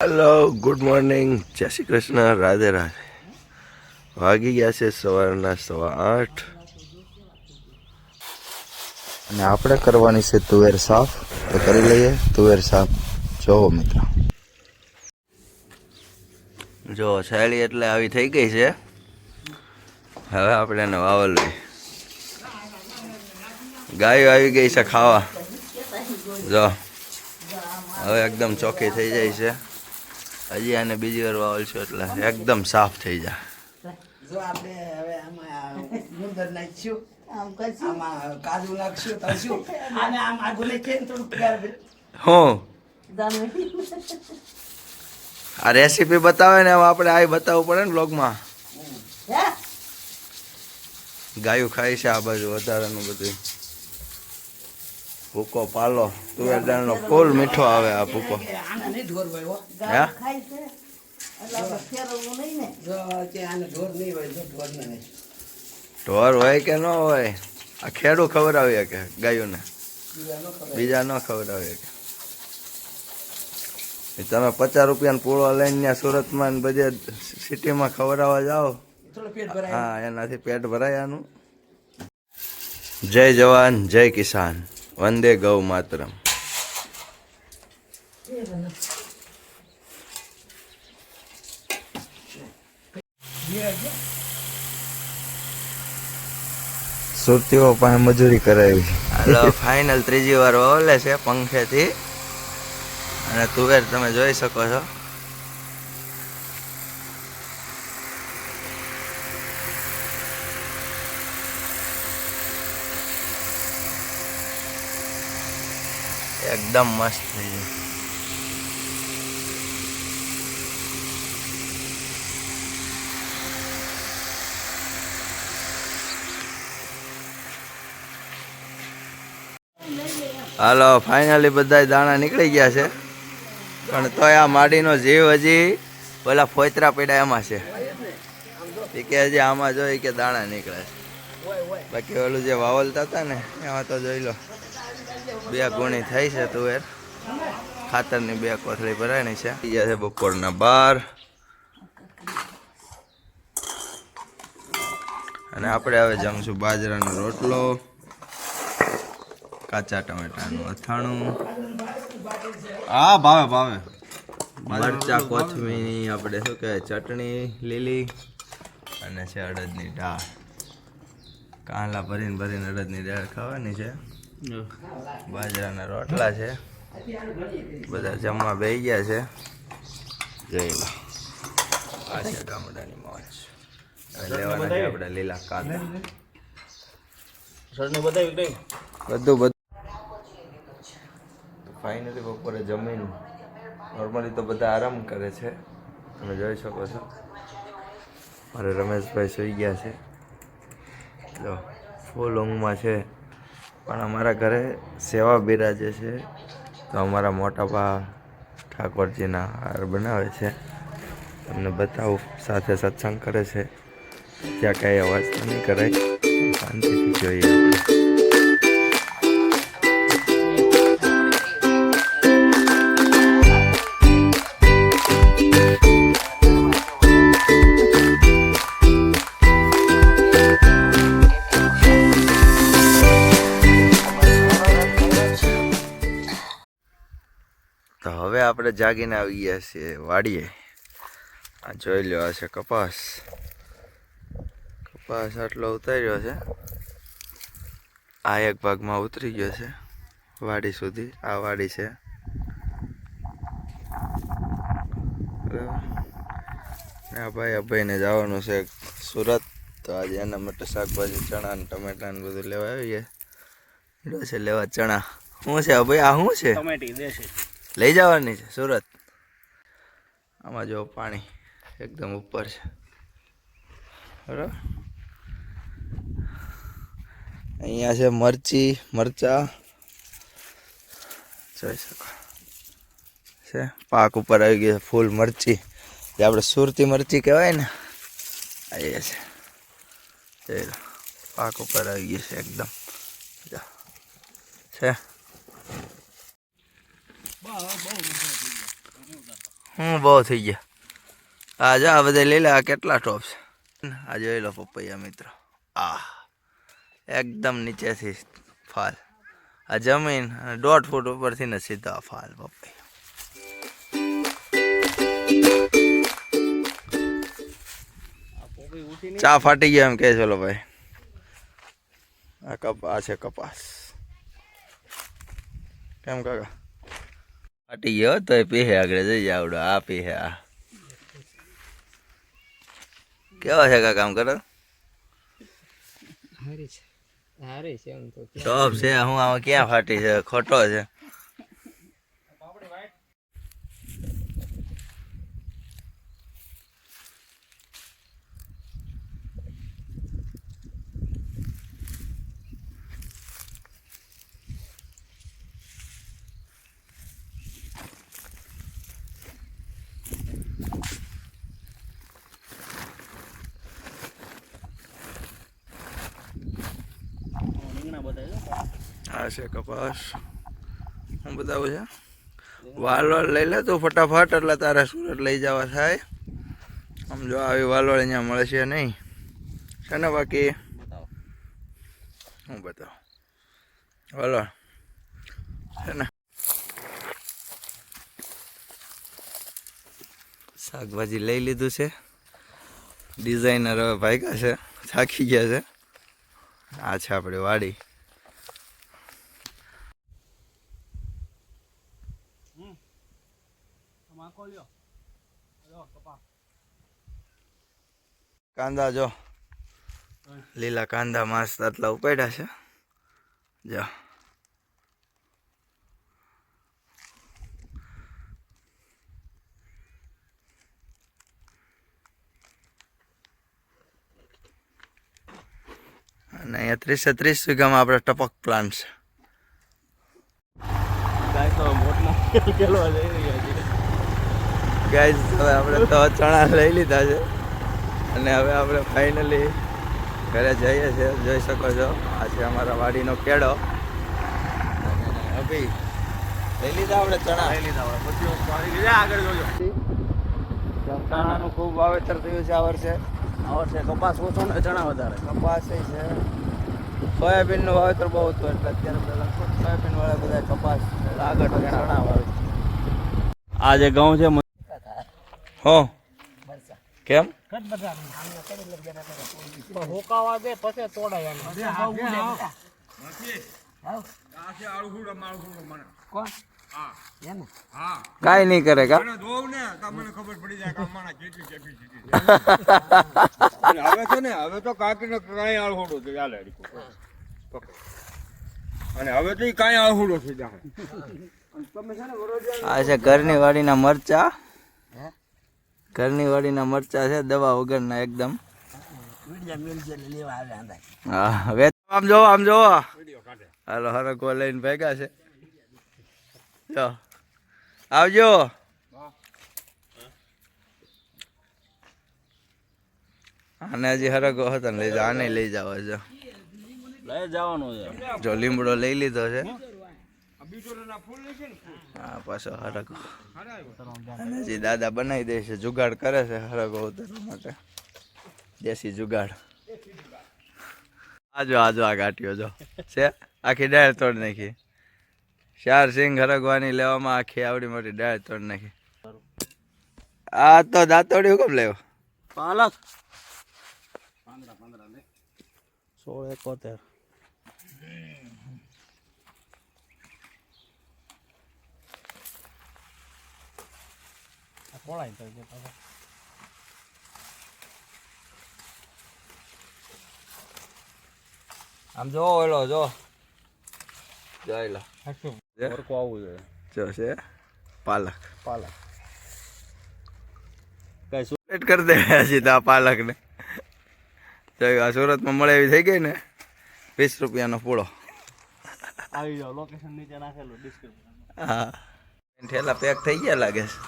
Hello, good morning, જય શ્રી કૃષ્ણ, રાધે રાધે. વાગી ગયા છે સવારના 8:15 અને આપણે કરવાની છે તુવેર સાફ. તો કરી લઈએ તુવેર સાફ. જોવો મિત્રો, જો શેરડી એટલે આવી થઈ ગઈ છે. હવે આપણે એને વાવલવી. ગાયો આવી ગઈ છે ખાવા. જો હવે એકદમ ચોખ્ખી થઈ જાય છે. હજી આને બીજી વાર વાવલશું એટલે એકદમ સાફ થઈ જાય. જો આપણે હવે આમાં ગુંદર નાખશું, આમાં કાજુ નાખશું, તળશું અને આમ આગું નાખીએ ને થોડું પ્યાર હું આ રેસીપી બતાવે ને આપણે આ બતાવવું પડે ને બ્લોગમાં. ગાયું ખાય છે આ બાજુ વધારાનું બધું. ભૂકો પાલો તુવેર દાળનો ફૂલ મીઠો આવે આ ભૂકો. આને નહીં ઢોર હોય હો. હે જો કે આને ઢોર નહીં હોય, જો ઢોર ને નહીં. ઢોર હોય કે ન હોય, આ ખેડૂ ખવડાવીએ કે ગાયોને, બીજા ન ખવડાવીએ કે. તમે 50 રૂપિયાનો પૂળો લઈને ત્યાં સુરતમાં ને બધે સિટીમાં ખવડાવવા જાઓ, થોડું પેટ ભરાય. હા એનાથી પેટ ભરાય આનું. જય જવાન જય કિસાન, વંદે ગૌ માતરમ. સુરતીઓ પાસે મજૂરી કરાવી. હાલો ફાઇનલ ત્રીજી વાર વાવલે છે પંખેથી. અને તુવેર તમે જોઈ શકો છો. એકદમ મસ્ત થઈ ગયું. હાલો ફાઇનલી બધા દાણા નીકળી ગયા છે. પણ તોય આ માડીનો જીવ હજી પેલા ફોતરા પડ્યા એમાં છે. એ કે હજી આમાં જોઈ કે દાણા નીકળે છે. બાકી ઓલું જે વાવલતા હતા ને એમાં તો જોઈ લો 2 ગુણી થઈ છે તુવેર. ખાતરની 2 કોથળી ભરાણી છે. ગયા છે બપોરના 12. અને આપણે હવે જમશું બાજરાનો રોટલો, કાચા ટમેટાનું અથાણું. હા ભાવે ભાવે. મરચા, કોથમીર, આપણે શું કહેવાય ચટણી લીલી, અને છે અડદની દાળ. કાંલા ભરીને ભરીને અડદની દાળ ખાવાની છે. બાજરાના રોટલા છે. બધા જમવા બેસી ગયા છે. જોઈ લો, આ છે ગામડાની મોજ. હવે લેવાના છે આપણે લીલા કાંદા. બધું ફાઇનલી બપોરે જમીન નોર્મલી તો બધા આરામ કરે છે, તમે જોઈ શકો છો. મારે રમેશભાઈ સૂઈ ગયા છે, જો ફૂલ ઊંઘમાં છે. પણ અમારા ઘરે સેવા બિરાજે છે, તો અમારા મોટાપા ઠાકોરજીના હાર બનાવે છે. તમને બતાવું, સાથે સત્સંગ કરે છે. ત્યાં કાંઈ અવાજ તો નહીં કરાય, શાંતિથી જોઈએ આપણે. તો હવે આપણે જાગીને આવી ગયા છીએ વાડીએ. આ જોઈ લો, આ છે કપાસ. કપાસ આટલો ઉતાર્યો છે. આ એક ભાગમાં ઉતરી ગયો છે વાડી સુધી. આ વાડી છે. આ ભાઈ અભયને જવાનું છે સુરત, તો આજે એના માટે શાકભાજી, ચણા ને ટમેટા ને બધું લેવા આવીએ. છે લેવા ચણા. શું છે અભય, આ શું છે? ટમેટી દેશે. લઈ જવાની છે સુરત. આમાં જો પાણી એકદમ ઉપર છે, બરાબર. અહીંયા છે મરચા જોઈ શકો છે. પાક ઉપર આવી ગઈ છે ફૂલ મરચી, જે આપણે સુરતી મરચી કહેવાય ને, આ છે. જોઈ લો, પાક ઉપર આવી ગઈ છે એકદમ છે. હું બહુ થઈ ગયા. આ જા આ બધા લઈ લે. આ કેટલા ટોપ છે આ જોઈ લો પપૈયા મિત્રો. એકદમ નીચેથી ફાલ. આ જમીન 1.5 ફૂટ ઉપરથી ને સીધા ફાલ પપૈયા. ચા ફાટી ગયા એમ કે ચલો ભાઈ. આ છે કપાસ. કેમ કાકા ફાટી ગયો તો એ પીહે આગળ જઈ આવડો. આ પીહે આ કેવા છે કાકા? કામ કરો ટોપ છે. હું આમાં ક્યાં ફાટી છે? ખોટો છે. આ છે કપાસ. હું બતાવું છે. વાલ લઈ લે તું ફટાફટ, એટલે તારે સુરત લઈ જવા થાય. સમજો આવી વાલોળ અહીંયા મળે છે નહીં છે ને? બાકી હું બતાવું વાલોળ છે ને. શાકભાજી લઈ લીધું છે. ડિઝાઇનર હવે ભાગ્યા છે, થાકી ગયા છે. આ છે આપણી વાડી. કાંદા જો લીલા કાંદા મસ્ત આટલા ઉપાડ્યા છે. જો અને અહીંયા 30 વીઘામાં આપણે ટપક પ્લાન્ટ છે. ગાઈસ હવે આપણે તો ચણા લઈ લીધા છે અને હવે આપણે ફાઇનલી ઘરે જઈએ છીએ. જોઈ શકો છો આ છે અમારા વાડીનો કેળો. અભી લઈ લીધા આપણે ચણા. લઈ લીધા આપણે બધી વસ્તુ આવી ગઈ. આગળ જોજો. ચણાનું ખૂબ વાવેતર થયું છે આ વર્ષે. આ વર્ષે કપાસ ઓછો ને ચણા વધારે. કપાસ છે. સોયાબીનનું વાવેતર બહુ હતું એટલે અત્યારે પહેલાં સોયાબીન વાળા બધા કપાસ આગળ ચણા વાવે. આ જે ઘઉં છે હો કેમ હોકાવા દે પછી તોડાય. કાઈ નહીં કરે કા. હવે છે ને હવે તો કાકી ને કઈ આળહોડો છે ચાલે અને હવે તો કઈ આળહોડો છે. આ છે ઘરની વાડીના મરચા. ઘરની વાડીના મરચા છે દવા વગરના એકદમ. હા હવે આમ જોવો આમ જોવો. હાલો હરકો લઈને ભેગા છે. જો આવજો. આને હજી હરકો હતો ને લઈ જાવ. આને લઈ જાવ. જો લઈ જવાનું છે. જો લીમડો લઈ લીધો છે. હા પાછો હરકો. અને હજી દાદા બનાવી દે છે. જુગાડ કરે છે હરકો ઉતારવા માટે. દેશી જુગાડ. આજો આજો આ ગાંઠિયો જો છે આખી ડાળ તોડ નાખી. 4 સિંગ હરગવાની લેવામાં આખી આવડી મોટી ડાળ તોડ નાખી. આ તો દાંતોડી હુકમ લેવો. પાલક 1671. પોળાય તો આમ જો ઓલો જો જોઈ લો. વરકો આવવું જોઈએ. જો છે પાલક. પાલક કઈ સુરત કરી દે હજી તો આ પાલક ને. જો આ સુરતમાં મળે એવી થઈ ગઈ ને 20 રૂપિયાનો પૂળો. આવી જાવ. લોકેશન નીચે નાખેલું ડિસ્ક્રિપ્શન. હા ઠેલા પેક થઈ ગયા લાગે છે.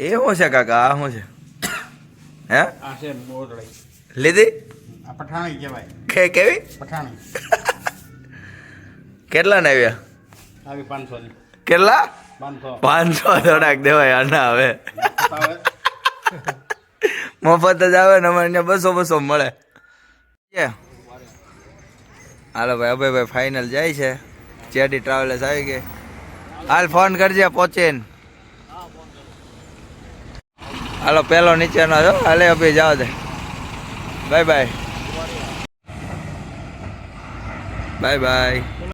એ શું છે કાકા? આ શું છે? હે આ છે બોરડી. લીધી? આ પઠાણી કહેવાય. કેવી પઠાણી. કેટલા ને આવ્યા? આવી 500 ની. કેટલા? 500 થોડાક દેવાય આના હવે મફત જ આવે ને અમારે અહીંયા 200 મળે. હાલો ભાઈ અભયભાઈ ફાઇનલ જાય છે. જેડી ટ્રાવેલર્સ આવી ગઈ. હાલ ફોન કરજે પહોંચીને. હાલો પેલો નીચેનો છો. હાલે અભી જાઓ દે. Bye bye. Bye by.